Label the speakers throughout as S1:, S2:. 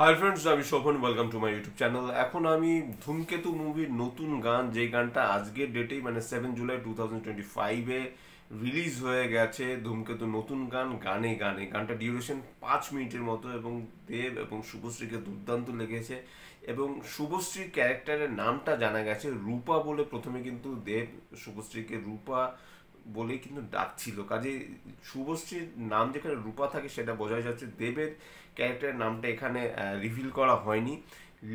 S1: High friends, আমি Shobhan. Welcome to my YouTube channel. এখন আমি ধূমকেতু মুভির নতুন গান, যে গানটা আজকের ডেটেই মানে 7 জুলাই 2025-এ রিলিজ হয়ে গেছে। ধূমকেতু নতুন গান, গানে গানে। গানটা ডিউরেশন 5 মিনিটের মতো এবং দেব এবং শুভশ্রীকে দুর্দান্ত লেগেছে। এবং শুভশ্রীর ক্যারেক্টারের নামটা জানা গেছে রূপা বলে। প্রথমে কিন্তু দেব শুভশ্রীকে রূপা বলেই কিন্তু ডাকছিল। কাজে শুভশ্রীর নাম যেখানে রূপা থাকে সেটা বোঝা যাচ্ছে। দেবের ক্যারেক্টারের নামটা এখানে রিভিল করা হয়নি।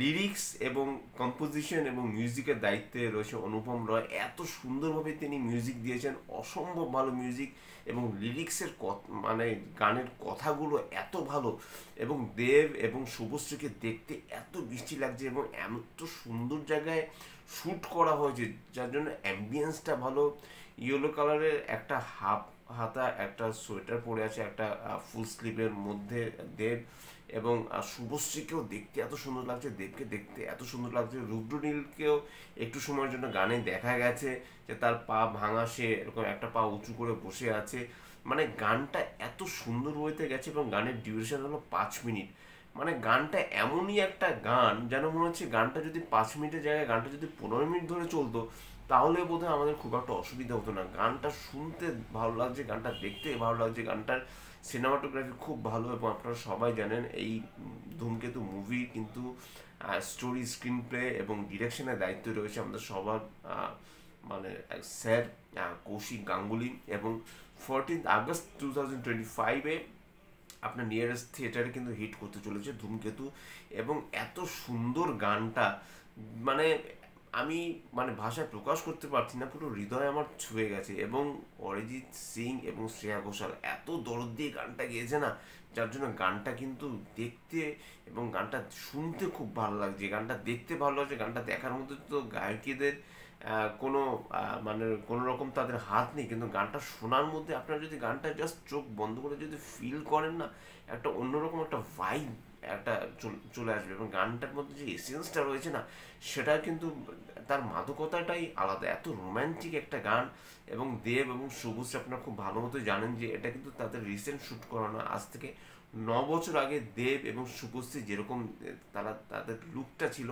S1: লিরিক্স এবং কম্পোজিশন এবং মিউজিকের দায়িত্বে রয়েছে অনুপম রয়। এত সুন্দরভাবে তিনি মিউজিক দিয়েছেন, অসম্ভব ভালো মিউজিক। এবং লিরিক্সের মানে গানের কথাগুলো এত ভালো। এবং দেব এবং শুভশ্রীকে দেখতে এত বৃষ্টি লাগছে এবং এত সুন্দর জায়গায় শ্যুট করা হয়েছে, যার জন্য অ্যাম্বিয়েন্সটা ভালো। ইয়েলো কালারের একটা হাফ হাতা একটা সোয়েটার পরে আছে, একটা ফুল স্লিভের মধ্যে দেব। এবং শুভশ্রীকেও দেখতে এত সুন্দর লাগছে, দেবকে দেখতে এত সুন্দর লাগছে। রুদ্রনীলকেও একটু সময়ের জন্য গানে দেখা গেছে যে তার পা ভাঙা, সে এরকম একটা পা উঁচু করে বসে আছে। মানে গানটা এত সুন্দর হইতে গেছে এবং গানের ডিউরেশন হলো 5 মিনিট। মানে গানটা এমনই একটা গান যেন মনে হচ্ছে গানটা যদি 5 মিনিটের জায়গায় গানটা যদি 15 মিনিট ধরে চলতো তাহলে বোধহয় আমাদের খুব একটা অসুবিধা হতো না। গানটা শুনতে ভালো লাগছে, গানটা দেখতে ভালো লাগছে, গানটার সিনেমাটোগ্রাফি খুব ভালো। এবং আপনারা সবাই জানেন এই ধূমকেতু মুভি কিন্তু স্টোরি, স্ক্রিন প্লে এবং ডিরেকশনের দায়িত্ব রয়েছে আমাদের সবার মানে স্যার কৌশিক গাঙ্গুলি। এবং 14 আগস্ট 2025-এ আপনার নিয়ারেস্ট থিয়েটারে কিন্তু হিট করতে চলেছে ধূমকেতু। এবং এত সুন্দর গানটা, মানে আমি মানে ভাষায় প্রকাশ করতে পারছি না, পুরো হৃদয় আমার ছুঁয়ে গেছে। এবং অরিজিৎ সিং এবং শ্রেয়া ঘোষাল এত দরদ দিয়ে গানটা গেয়েছে না, যার জন্য গানটা কিন্তু দেখতে এবং গানটা শুনতে খুব ভালো লাগছে। গানটা দেখতে ভালো লাগছে, গানটা দেখার মধ্যে তো গায়কীদের কোনো মানে কোনো রকম তাদের হাত নেই, কিন্তু গানটা শোনার মধ্যে আপনারা যদি গানটা জাস্ট চোখ বন্ধ করে যদি ফিল করেন না, একটা অন্যরকম একটা ভাইব একটা চলে আসবে। এবং গানটার মধ্যে যে এসেন্সটা রয়েছে না, সেটা কিন্তু তার মাদকতাটাই আলাদা। এত রোম্যান্টিক একটা গান। এবং দেব এবং শুভশ্রী আপনারা খুব ভালো মতো জানেন যে এটা কিন্তু তাদের রিসেন্ট শ্যুট করানো। আজ থেকে 9 বছর আগে দেব এবং শুভশ্রী যেরকম তারা তাদের লুকটা ছিল,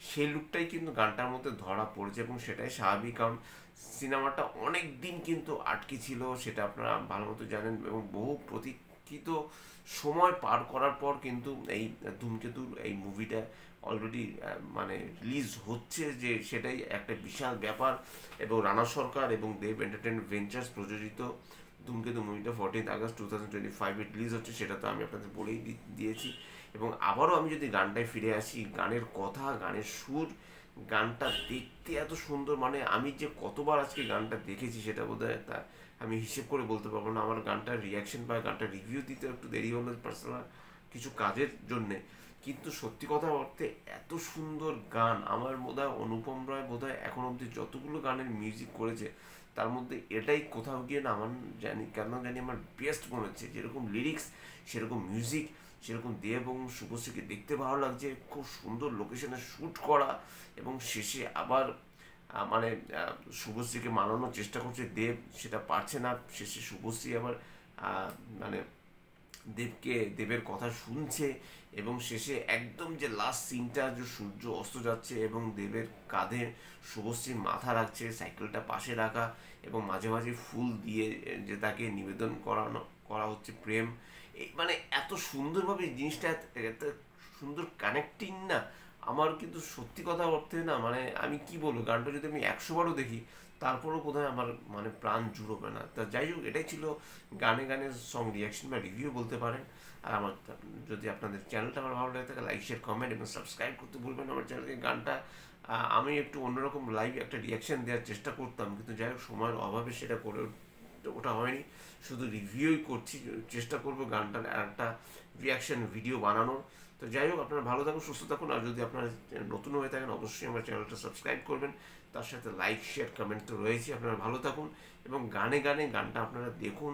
S1: সেই লুকটাই কিন্তু গানটার মধ্যে ধরা পড়েছে। এবং সেটাই স্বাভাবিক, কারণ সিনেমাটা অনেক দিন কিন্তু আটকে ছিল, সেটা আপনারা ভালো মতো জানেন। এবং বহু প্রতীক্ষিত সময় পার করার পর কিন্তু এই ধূমকেতুর এই মুভিটা অলরেডি মানে রিলিজ হচ্ছে, যে সেটাই একটা বিশাল ব্যাপার। এবং রানা সরকার এবং দেব এন্টারটেনমেন্ট ভেঞ্চার্স প্রযোজিত ধূমকেতু মুভিটা 14 আগস্ট 2025-এ রিলিজ হচ্ছে, সেটা তো আমি আপনাদের বলেই দিয়েছি। এবং আবারও আমি যদি গানটায় ফিরে আসি, গানের কথা, গানের সুর, গানটা দেখতে এত সুন্দর। মানে আমি যে কতবার আজকে গানটা দেখেছি সেটা বোধহয় তা আমি হিসেব করে বলতে পারবো না। আমার গানটার রিয়াকশন বা গানটার রিভিউ দিতে একটু দেরি হলো পার্সোনাল কিছু কাজের জন্যে। কিন্তু সত্যি কথা অর্থে এত সুন্দর গান আমার বোধহয় অনুপম রয় বোধহয় এখন অবধি যতগুলো গানের মিউজিক করেছে তার মধ্যে এটাই কোথাও গিয়ে না আমার জানি আমার বেস্ট মনে হচ্ছে। যেরকম লিরিক্স, সেরকম মিউজিক, সেরকম দেব এবং শুভশ্রীকে দেখতে ভালো লাগছে। খুব সুন্দর লোকেশনে শ্যুট করা। এবং শেষে আবার মানে শুভশ্রীকে মানানোর চেষ্টা করছে দেব, সেটা পারছে না। শেষে শুভশ্রী আবার মানে দেবের কথা শুনছে। এবং শেষে একদম যে লাস্ট সিনটা, যে সূর্য অস্ত যাচ্ছে এবং দেবের কাঁধে শুভশ্রীর মাথা রাখছে, সাইকেলটা পাশে রাখা, এবং মাঝে মাঝে ফুল দিয়ে যে তাকে নিবেদন করা হচ্ছে প্রেম। এই মানে এত সুন্দরভাবে এই জিনিসটা এত সুন্দর কানেক্টিং না। আমার কিন্তু সত্যি কথা অর্থে না, মানে আমি কি বলবো, গানটা যদি আমি 100বারও দেখি তারপরেও বোধহয় আমার মানে প্রাণ জুড়বে না। তা যাই হোক, এটাই ছিল গানে গানে সং রিয়াকশন বা রিভিউ বলতে পারেন। আর আমার যদি আপনাদের চ্যানেলটা আমার ভালো লাগে থাকে, লাইক শেয়ার কমেন্ট এবং সাবস্ক্রাইব করতে ভুলবেন না আমার চ্যানেলকে। গানটা আমি একটু অন্যরকম লাইভ একটা রিয়াকশন দেওয়ার চেষ্টা করতাম, কিন্তু যাই হোক সময়ের অভাবে সেটা করে ওটা হয়নি। শুধু রিভিউই করছি, চেষ্টা করবো গানটার একটা রিয়াকশন ভিডিও বানানোর। তো যাই হোক, আপনারা ভালো থাকুন, সুস্থ থাকুন। আর যদি আপনারা নতুন হয়ে থাকেন অবশ্যই আমার চ্যানেলটা সাবস্ক্রাইব করবেন। তার সাথে লাইক শেয়ার কমেন্ট তো রয়েছে। আপনারা ভালো থাকুন এবং গানে গানে গানটা আপনারা দেখুন।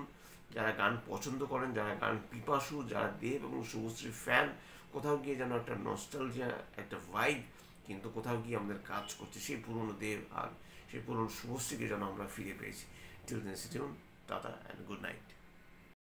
S1: যারা গান পছন্দ করেন, যারা গান পিপাসু, যারা দেব এবং শুভশ্রী ফ্যান, কোথাও গিয়ে যেন একটা নস্টালজিয়া, একটা ভাইব কিন্তু কোথাও গিয়ে আমাদের কাজ করছে। সেই পুরনো দেব আর সেই পুরনো শুভশ্রীকে যেন আমরা ফিরে পেয়েছি। Till then, tata and good night.